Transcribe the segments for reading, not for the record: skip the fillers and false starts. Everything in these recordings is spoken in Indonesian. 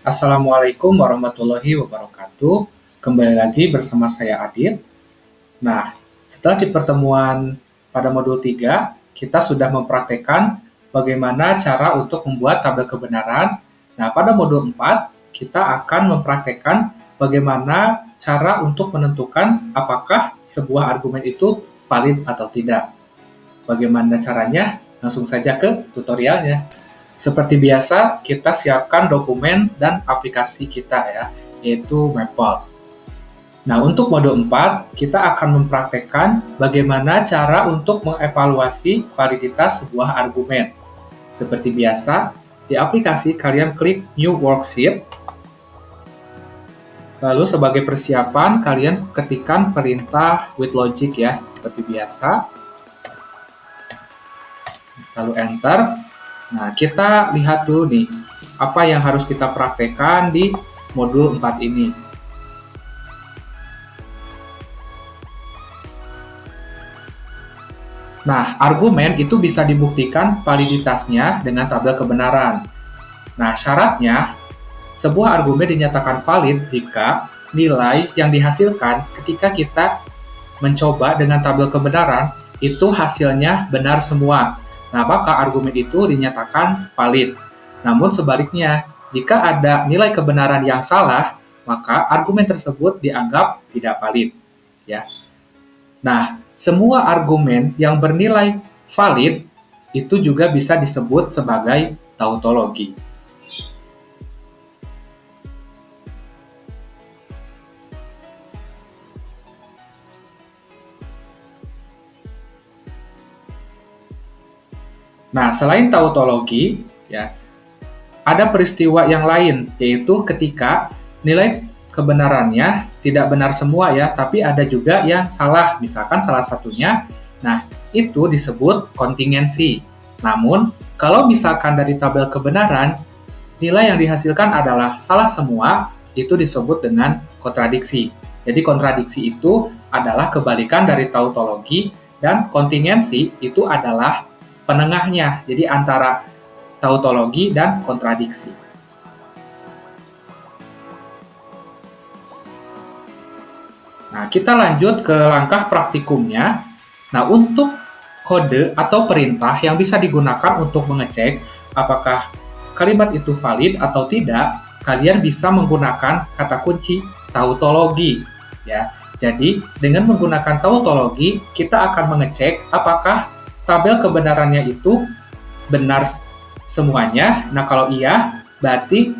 Assalamualaikum warahmatullahi wabarakatuh. Kembali lagi bersama saya Adit. Nah, setelah di pertemuan pada modul 3, kita sudah mempraktekkan bagaimana cara untuk membuat tabel kebenaran. Nah, pada modul 4, kita akan mempraktekkan bagaimana cara untuk menentukan apakah sebuah argumen itu valid atau tidak. Bagaimana caranya? Langsung saja ke tutorialnya. Seperti biasa, kita siapkan dokumen dan aplikasi kita ya, yaitu Maple. Nah, untuk mode 4, kita akan mempraktekkan bagaimana cara untuk mengevaluasi validitas sebuah argumen. Seperti biasa, di aplikasi kalian klik New Worksheet. Lalu sebagai persiapan, kalian ketikkan perintah with logic ya, seperti biasa. Lalu Enter. Nah, kita lihat dulu nih, apa yang harus kita praktekkan di modul 4 ini. Nah, argumen itu bisa dibuktikan validitasnya dengan tabel kebenaran. Nah, syaratnya, sebuah argumen dinyatakan valid jika nilai yang dihasilkan ketika kita mencoba dengan tabel kebenaran itu hasilnya benar semua. Nah, maka argumen itu dinyatakan valid. Namun sebaliknya, jika ada nilai kebenaran yang salah, maka argumen tersebut dianggap tidak valid. Ya. Nah, semua argumen yang bernilai valid itu juga bisa disebut sebagai tautologi. Nah, selain tautologi, ya, ada peristiwa yang lain, yaitu ketika nilai kebenarannya tidak benar semua ya, tapi ada juga yang salah, misalkan salah satunya, nah, itu disebut kontingensi. Namun, kalau misalkan dari tabel kebenaran, nilai yang dihasilkan adalah salah semua, itu disebut dengan kontradiksi. Jadi kontradiksi itu adalah kebalikan dari tautologi, dan kontingensi itu adalah penengahnya, jadi antara tautologi dan kontradiksi. Nah, kita lanjut ke langkah praktikumnya. Nah, untuk kode atau perintah yang bisa digunakan untuk mengecek apakah kalimat itu valid atau tidak, kalian bisa menggunakan kata kunci tautologi. Ya, jadi dengan menggunakan tautologi, kita akan mengecek apakah tabel kebenarannya itu benar semuanya. Nah, kalau iya, berarti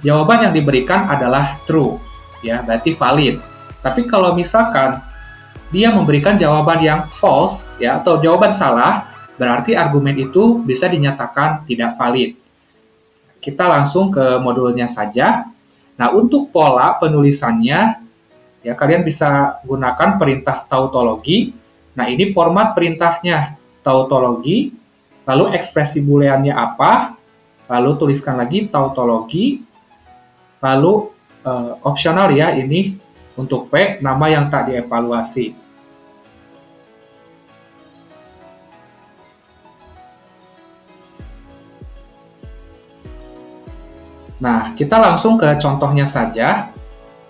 jawaban yang diberikan adalah true, ya, berarti valid. Tapi kalau misalkan dia memberikan jawaban yang false, ya, atau jawaban salah, berarti argumen itu bisa dinyatakan tidak valid. Kita langsung ke modulnya saja. Nah, untuk pola penulisannya, ya, kalian bisa gunakan perintah tautologi. Nah, ini format perintahnya. Tautologi, lalu ekspresi booleannya apa, lalu tuliskan lagi tautologi, lalu opsional ya, ini untuk P, nama yang tak dievaluasi. Nah, kita langsung ke contohnya saja.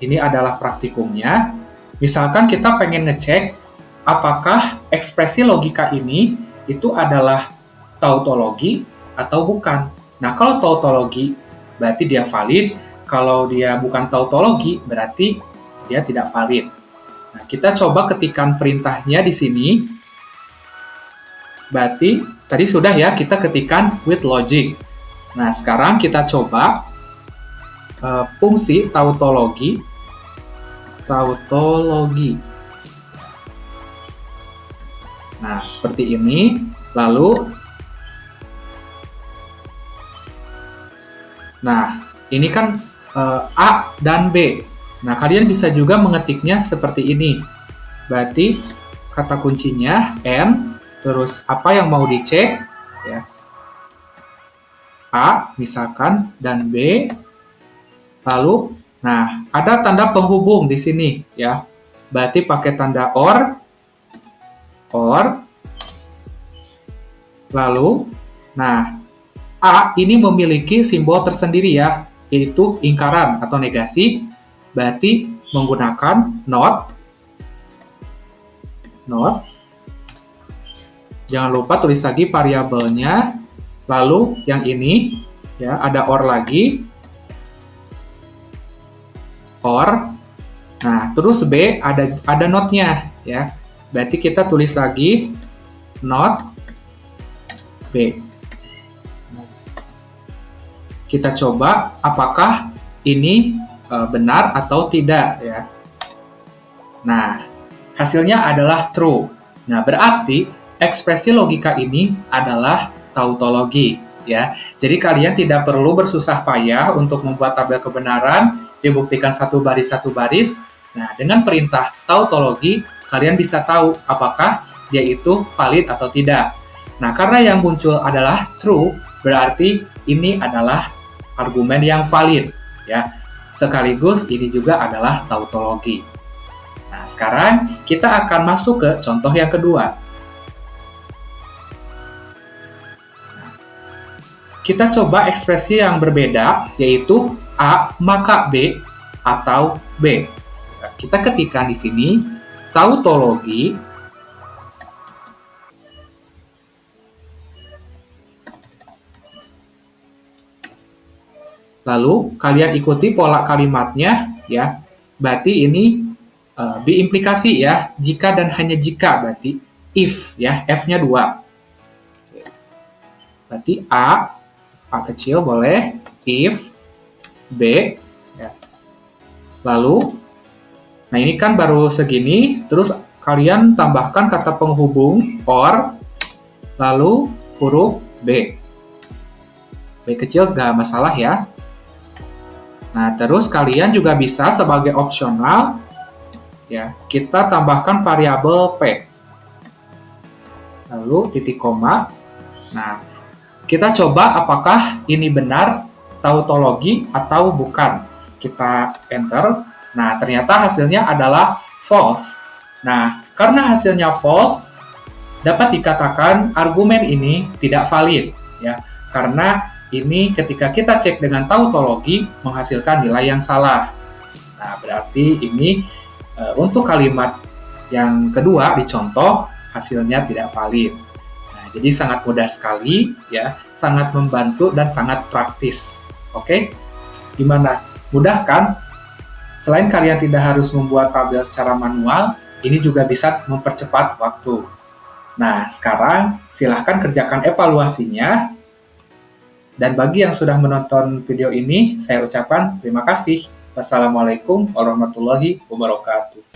Ini adalah praktikumnya. Misalkan kita pengen ngecek apakah ekspresi logika ini itu adalah tautologi atau bukan. Nah, kalau tautologi berarti dia valid, kalau dia bukan tautologi berarti dia tidak valid. Nah, kita coba ketikkan perintahnya di sini. Berarti tadi sudah ya kita ketikkan with logic. Nah, sekarang kita coba fungsi tautologi. Nah, seperti ini. Lalu, nah, ini kan A dan B. Nah, kalian bisa juga mengetiknya seperti ini. Berarti, kata kuncinya N, terus apa yang mau dicek, ya. A, misalkan, dan B. Lalu, nah, ada tanda penghubung di sini, ya. Berarti pakai tanda OR, lalu, nah, A ini memiliki simbol tersendiri ya, yaitu ingkaran atau negasi, berarti menggunakan not. Jangan lupa tulis lagi variabelnya. Lalu yang ini ya ada or lagi. Or. Nah, terus B ada not-nya ya. Berarti kita tulis lagi not B. Kita coba apakah ini benar atau tidak ya. Nah, hasilnya adalah true. Nah, berarti ekspresi logika ini adalah tautologi ya. Jadi kalian tidak perlu bersusah payah untuk membuat tabel kebenaran, dibuktikan satu baris. Nah, dengan perintah tautologi kalian bisa tahu apakah dia itu valid atau tidak. Nah, karena yang muncul adalah true, berarti ini adalah argumen yang valid ya. Sekaligus ini juga adalah tautologi. Nah, sekarang kita akan masuk ke contoh yang kedua. Kita coba ekspresi yang berbeda, yaitu A maka B atau B. Kita ketikkan di sini tautologi lalu kalian ikuti pola kalimatnya ya. Berarti ini biimplikasi ya, jika dan hanya jika, berarti if ya, F-nya 2. Berarti A kecil boleh, if B ya. Lalu nah ini kan baru segini, terus kalian tambahkan kata penghubung or, lalu huruf B. B kecil gak masalah ya. Nah, terus kalian juga bisa sebagai opsional ya, kita tambahkan variabel P. Lalu titik koma. Nah, kita coba apakah ini benar tautologi atau bukan. Kita enter. Nah, ternyata hasilnya adalah false. Nah, karena hasilnya false, dapat dikatakan argumen ini tidak valid ya. Karena ini ketika kita cek dengan tautologi menghasilkan nilai yang salah. Nah, berarti ini untuk kalimat yang kedua dicontoh hasilnya tidak valid. Nah, jadi sangat mudah sekali ya, sangat membantu dan sangat praktis. Oke? Gimana? Mudah kan? Selain kalian tidak harus membuat tabel secara manual, ini juga bisa mempercepat waktu. Nah, sekarang silahkan kerjakan evaluasinya. Dan bagi yang sudah menonton video ini, saya ucapkan terima kasih. Wassalamualaikum warahmatullahi wabarakatuh.